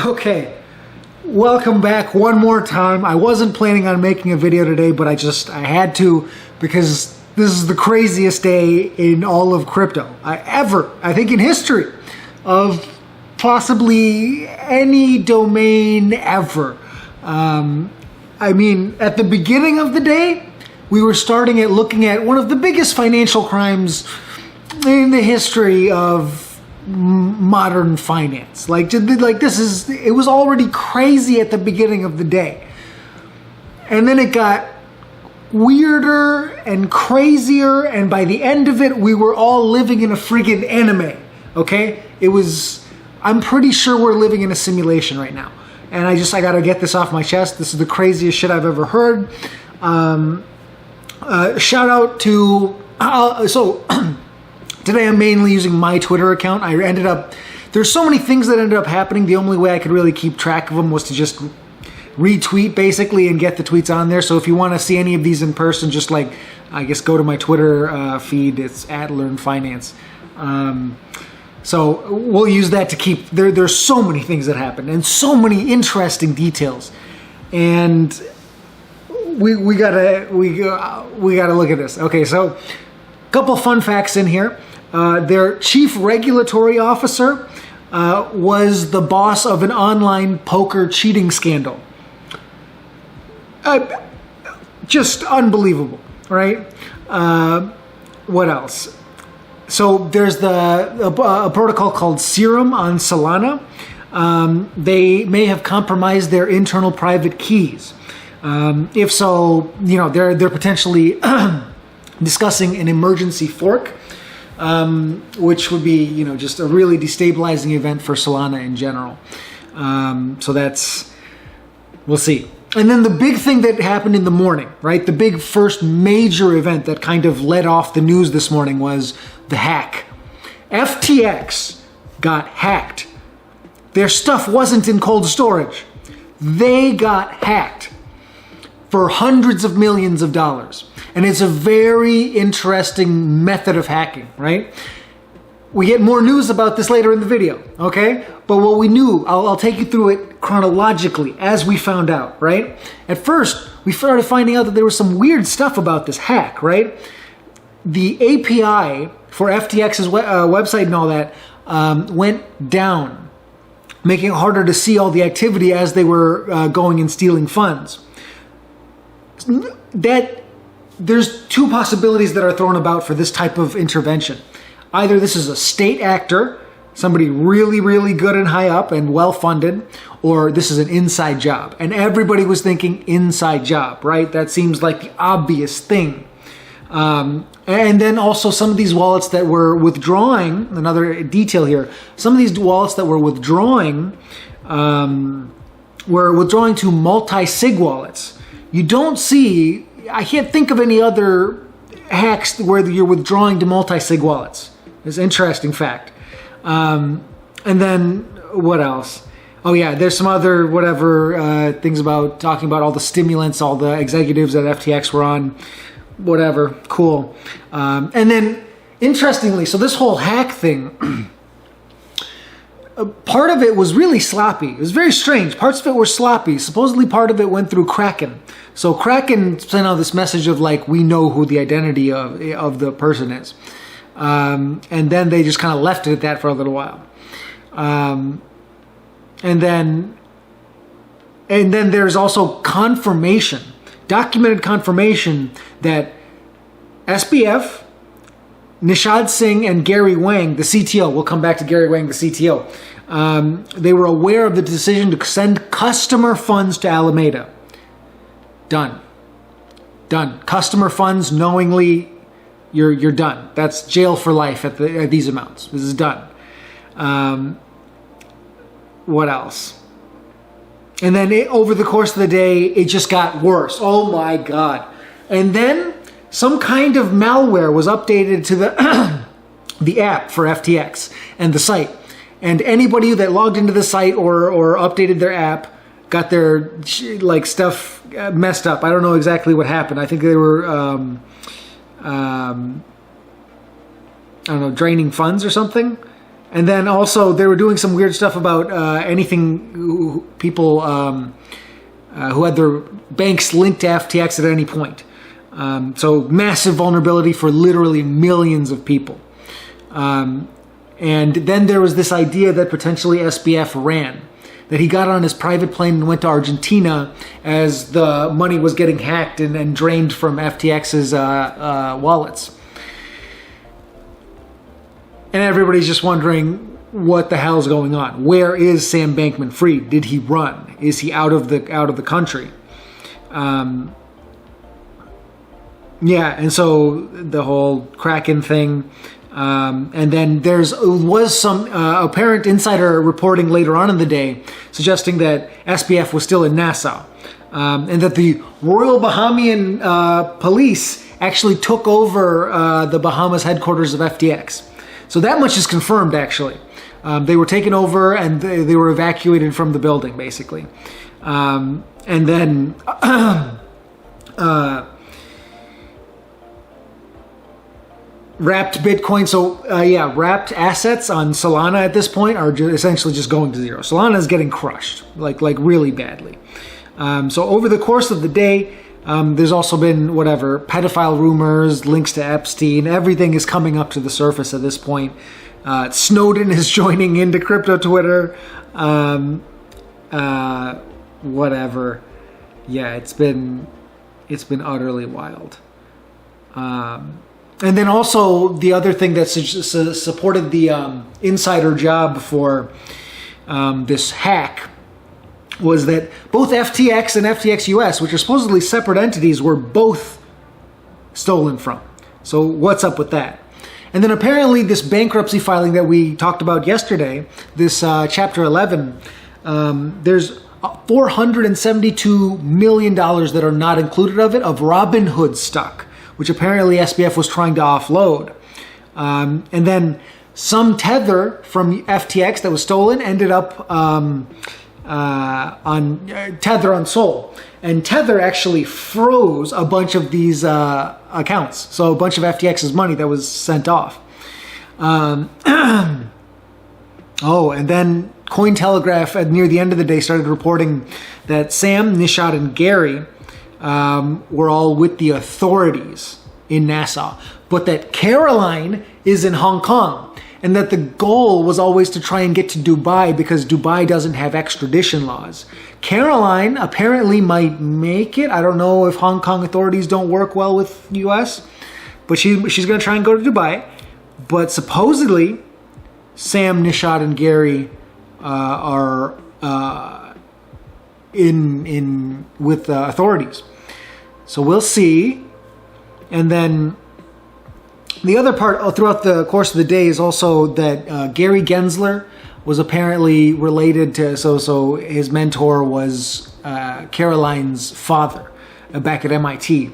Okay, welcome back one more time. I wasn't planning on making a video today, but I had to because this is the craziest day in all of crypto I think in history of possibly any domain ever. I mean, at the beginning of the day, we were starting at looking at one of the biggest financial crimes in the history of modern finance. It was already crazy at the beginning of the day. And then it got weirder and crazier, and by the end of it, we were all living in a friggin' anime, okay? I'm pretty sure we're living in a simulation right now. And I gotta get this off my chest. This is the craziest shit I've ever heard. Shout out to, today I'm mainly using my Twitter account. There's so many things that ended up happening. The only way I could really keep track of them was to just retweet basically and get the tweets on there. So if you want to see any of these in person, just go to my Twitter feed. It's @LearnFinance. So we'll use that to keep, there's so many things that happen and so many interesting details. And we gotta look at this. Okay, so a couple fun facts in here. Their chief regulatory officer was the boss of an online poker cheating scandal. Just unbelievable, right? What else? So there's a protocol called Serum on Solana. They may have compromised their internal private keys. If so, they're potentially discussing an emergency fork, which would be, just a really destabilizing event for Solana in general. So we'll see. And then the big thing that happened in the morning, right? The big first major event that kind of led off the news this morning was the hack. FTX got hacked. Their stuff wasn't in cold storage. They got hacked for hundreds of millions of dollars. And it's a very interesting method of hacking, right? We get more news about this later in the video, okay? But what we knew, I'll take you through it chronologically as we found out, right? At first, we started finding out that there was some weird stuff about this hack, right? The API for FTX's website and all that went down, making it harder to see all the activity as they were going and stealing funds. There's two possibilities that are thrown about for this type of intervention. Either this is a state actor, somebody really, really good and high up and well-funded, or this is an inside job. And everybody was thinking inside job, right? That seems like the obvious thing. And then also some of these wallets that were withdrawing, another detail here, some of these wallets that were withdrawing to multi-sig wallets. You don't see, I can't think of any other hacks where you're withdrawing to multi-sig wallets. It's an interesting fact. And then what else? Oh yeah, there's some other things about talking about all the stimulants, all the executives at FTX were on, whatever, cool. And then interestingly, so this whole hack thing, part of it was really sloppy. It was very strange. Parts of it were sloppy. Supposedly part of it went through Kraken. So Kraken sent out this message of we know who the identity of the person is. And then they just kind of left it at that for a little while. And then there's also confirmation, documented confirmation that SBF, Nishad Singh, and Gary Wang, the CTO, we'll come back to Gary Wang, the CTO, they were aware of the decision to send customer funds to Alameda. Done. Customer funds knowingly, you're done. That's jail for life at these amounts. This is done. What else? And then over the course of the day, it just got worse. Oh my God. And then some kind of malware was updated to the app for FTX and the site. And anybody that logged into the site or updated their app got their stuff messed up. I don't know exactly what happened. I think they were I don't know, draining funds or something. And then also they were doing some weird stuff about people who had their banks linked to FTX at any point. So massive vulnerability for literally millions of people. And then there was this idea that potentially SBF ran, that he got on his private plane and went to Argentina as the money was getting hacked and drained from FTX's wallets. And everybody's just wondering what the hell's going on. Where is Sam Bankman-Fried? Did he run? Is he out of the country? Yeah, and so the whole Kraken thing. And then was some apparent insider reporting later on in the day suggesting that SBF was still in Nassau, and that the Royal Bahamian police actually took over the Bahamas headquarters of FTX. So that much is confirmed, actually. They were taken over and they were evacuated from the building, basically. And then wrapped Bitcoin. So wrapped assets on Solana at this point are essentially just going to zero. Solana is getting crushed, like really badly. So over the course of the day, there's also been pedophile rumors, links to Epstein. Everything is coming up to the surface at this point. Snowden is joining into crypto Twitter. Whatever. Yeah, it's been utterly wild. And then also the other thing that supported the insider job for this hack was that both FTX and FTX US, which are supposedly separate entities, were both stolen from. So what's up with that? And then apparently this bankruptcy filing that we talked about yesterday, this Chapter 11, there's $472 million that are not included of Robinhood stock, which apparently SBF was trying to offload. And then some Tether from FTX that was stolen ended up on Tether on Sol. And Tether actually froze a bunch of these accounts. So a bunch of FTX's money that was sent off. And then Cointelegraph near the end of the day started reporting that Sam, Nishat, and Gary were all with the authorities in Nassau, but that Caroline is in Hong Kong, and that the goal was always to try and get to Dubai because Dubai doesn't have extradition laws. Caroline apparently might make it. I don't know if Hong Kong authorities don't work well with US, but she's going to try and go to Dubai. But supposedly, Sam, Nishat, and Gary are in with the authorities. So we'll see. And then the other part throughout the course of the day is also that Gary Gensler was apparently related to, so his mentor was Caroline's father back at MIT.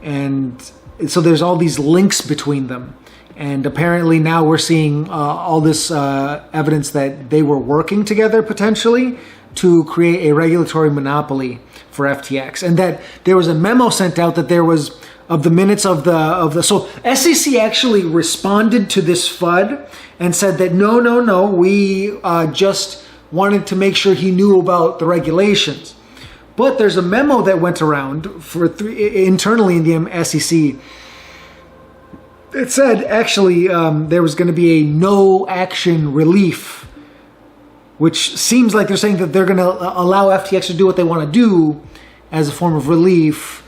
And so there's all these links between them. And apparently now we're seeing all this evidence that they were working together potentially to create a regulatory monopoly for FTX, and that there was a memo sent out that there was of the minutes of the so SEC actually responded to this FUD and said that no, we just wanted to make sure he knew about the regulations. But there's a memo that went around internally in the SEC. It said actually there was going to be a no action relief, which seems like they're saying that they're going to allow FTX to do what they want to do as a form of relief,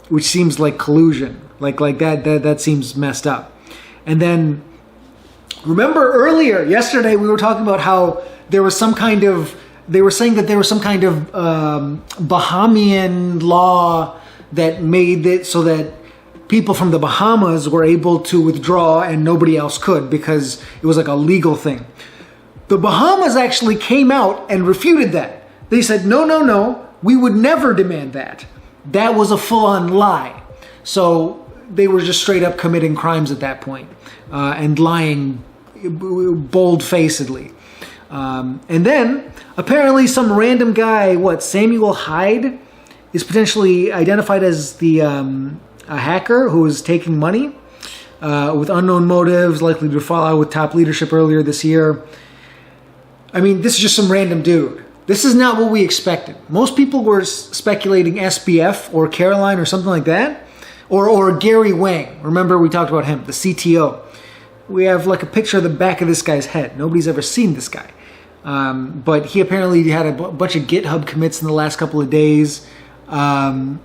which seems like collusion. Like that seems messed up. And then remember earlier, yesterday, we were talking about how there was some kind of, they were saying that there was some kind of Bahamian law that made it so that people from the Bahamas were able to withdraw and nobody else could because it was like a legal thing. The Bahamas actually came out and refuted that. They said, no, we would never demand that. That was a full-on lie. So they were just straight up committing crimes at that point and lying bold-facedly. And then apparently some random guy, Samuel Hyde, is potentially identified as the a hacker who is taking money. with unknown motives, likely to fall out with top leadership earlier this year. I mean, this is just some random dude. This is not what we expected. Most people were speculating SBF or Caroline or something like that. Or Gary Wang. Remember we talked about him, the CTO. We have like a picture of the back of this guy's head. Nobody's ever seen this guy. But he apparently had a bunch of GitHub commits in the last couple of days. And,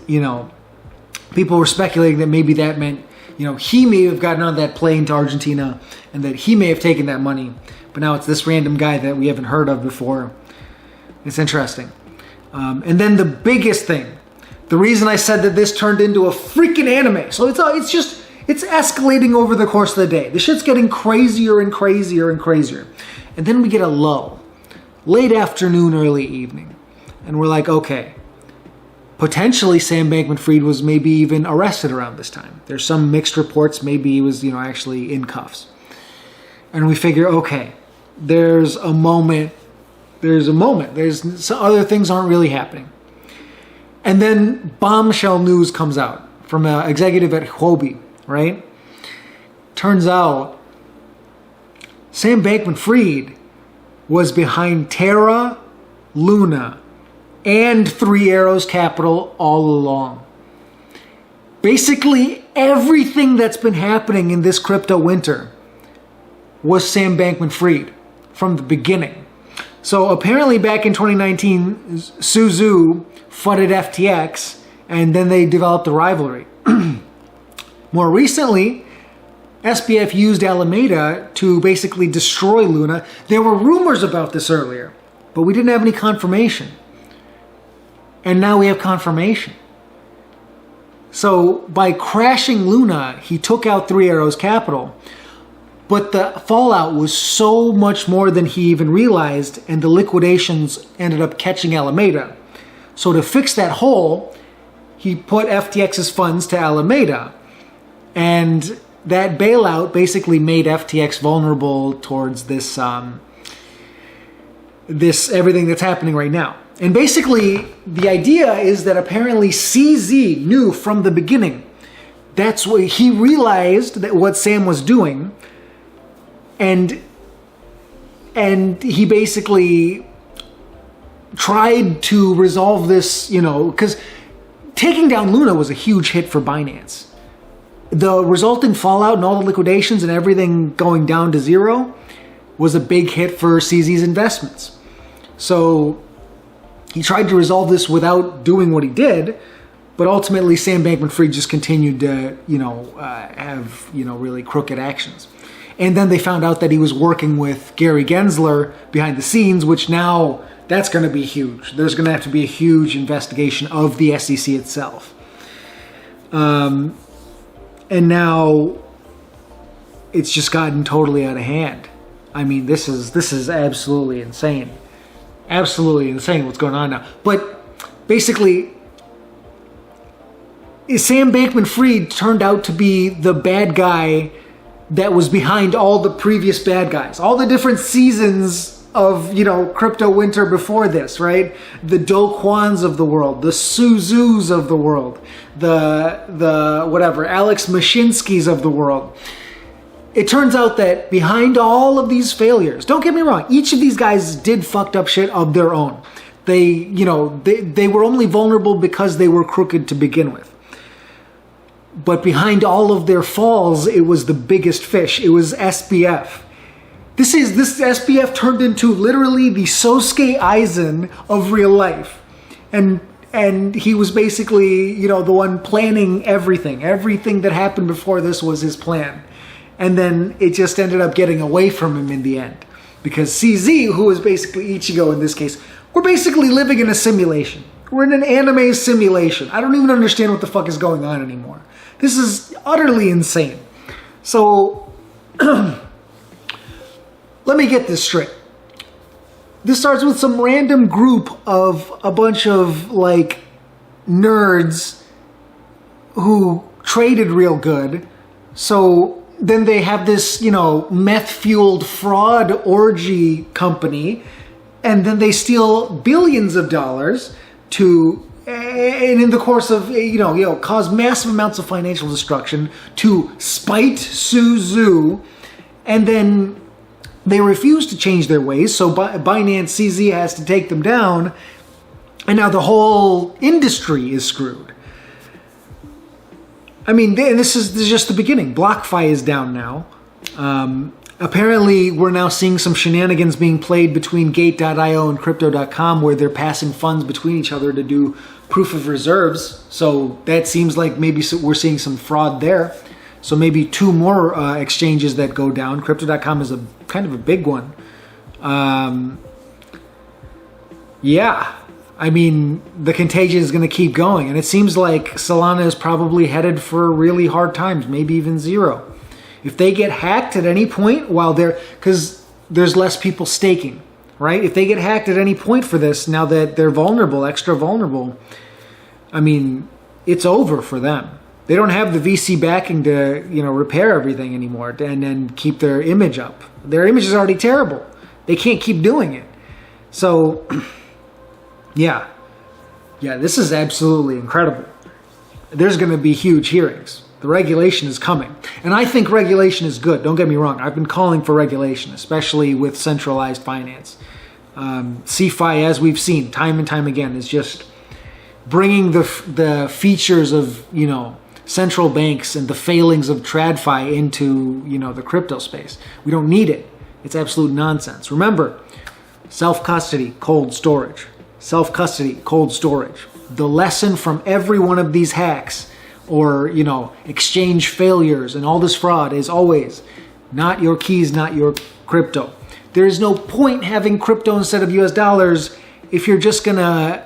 you know, people were speculating that maybe that meant, you know, he may have gotten on that plane to Argentina and that he may have taken that money. But now it's this random guy that we haven't heard of before. It's interesting. And then the biggest thing, the reason I said that this turned into a freaking anime. So it's escalating over the course of the day. The shit's getting crazier and crazier and crazier. And then we get a lull. Late afternoon, early evening. And we're like, okay, potentially Sam Bankman-Fried was maybe even arrested around this time. There's some mixed reports. Maybe he was, you know, actually in cuffs. And we figure, okay, there's a moment. There's some other things aren't really happening. And then bombshell news comes out from an executive at Huobi, right? Turns out Sam Bankman-Fried was behind Terra, Luna, and Three Arrows Capital all along. Basically, everything that's been happening in this crypto winter was Sam Bankman-Fried from the beginning. So apparently back in 2019, Suzu funded FTX, and then they developed a rivalry. More recently, SBF used Alameda to basically destroy Luna. There were rumors about this earlier, but we didn't have any confirmation. And now we have confirmation. So by crashing Luna, he took out Three Arrows Capital, but the fallout was so much more than he even realized, and the liquidations ended up catching Alameda. So to fix that hole, he put FTX's funds to Alameda. And that bailout basically made FTX vulnerable towards this everything that's happening right now. And basically, the idea is that apparently CZ knew from the beginning. That's what he realized, that what Sam was doing. And he basically tried to resolve this, you know, because taking down Luna was a huge hit for Binance. The resulting fallout and all the liquidations and everything going down to zero was a big hit for CZ's investments. So he tried to resolve this without doing what he did, but ultimately Sam Bankman-Fried just continued to, you know, have, you know, really crooked actions. And then they found out that he was working with Gary Gensler behind the scenes, which now that's going to be huge. There's going to have to be a huge investigation of the SEC itself. And now it's just gotten totally out of hand. I mean, this is absolutely insane. Absolutely insane what's going on now. But basically, Sam Bankman-Fried turned out to be the bad guy that was behind all the previous bad guys. All the different seasons of, you know, crypto winter before this, right? The Do Kwans of the world, the Suzus of the world, the whatever, Alex Mashinskis of the world. It turns out that behind all of these failures, don't get me wrong, each of these guys did fucked up shit of their own. They, you know, they were only vulnerable because they were crooked to begin with. But behind all of their falls, it was the biggest fish. It was SBF. This SBF turned into literally the Sosuke Aizen of real life. And he was basically, you know, the one planning everything. Everything that happened before this was his plan. And then it just ended up getting away from him in the end. Because CZ, who is basically Ichigo in this case, we're basically living in a simulation. We're in an anime simulation. I don't even understand what the fuck is going on anymore. This is utterly insane. So, let me get this straight. This starts with some random group of a bunch of, like, nerds who traded real good. So then they have this, you know, meth-fueled fraud orgy company, and then they steal billions of dollars to and in the course of, cause massive amounts of financial destruction to spite Su Zhu, and then they refuse to change their ways, so Binance CZ has to take them down, and now the whole industry is screwed. I mean, this is just the beginning. BlockFi is down now. Apparently, we're now seeing some shenanigans being played between Gate.io and Crypto.com, where they're passing funds between each other to do proof of reserves. So that seems like maybe we're seeing some fraud there. So maybe 2 more exchanges that go down. Crypto.com is a kind of a big one. Yeah. I mean, the contagion is going to keep going. And it seems like Solana is probably headed for really hard times, maybe even zero. If they get hacked at any point because there's less people staking, right? If they get hacked at any point for this, now that they're vulnerable, extra vulnerable, I mean, it's over for them. They don't have the VC backing to, repair everything anymore and then keep their image up. Their image is already terrible. They can't keep doing it. So, yeah, this is absolutely incredible. There's going to be huge hearings. The regulation is coming. And I think regulation is good. Don't get me wrong. I've been calling for regulation, especially with centralized finance. CeFi, as we've seen time and time again, is just bringing the features of, central banks and the failings of TradFi into, the crypto space. We don't need it. It's absolute nonsense. Remember, self-custody, cold storage. Self-custody, cold storage. The lesson from every one of these hacks or, exchange failures and all this fraud is always not your keys, not your crypto. There is no point having crypto instead of US dollars if you're just going to,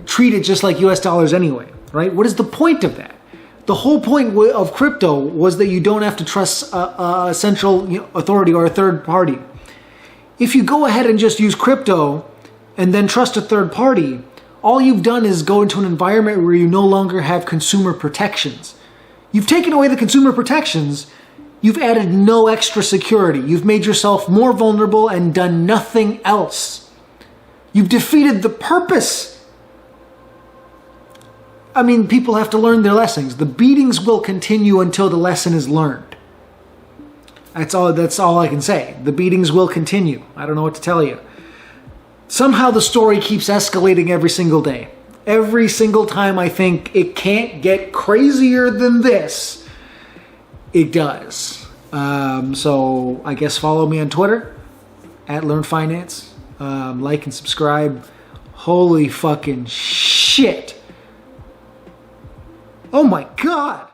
treat it just like US dollars anyway, right? What is the point of that? The whole point of crypto was that you don't have to trust a central authority or a third party. If you go ahead and just use crypto and then trust a third party, all you've done is go into an environment where you no longer have consumer protections. You've taken away the consumer protections, you've added no extra security. You've made yourself more vulnerable and done nothing else. You've defeated the purpose. I mean, people have to learn their lessons. The beatings will continue until the lesson is learned. That's all I can say. The beatings will continue. I don't know what to tell you. Somehow the story keeps escalating every single day. Every single time I think it can't get crazier than this, it does. So I guess follow me on Twitter, @LearnFinance. Like and subscribe. Holy fucking shit. Oh my God.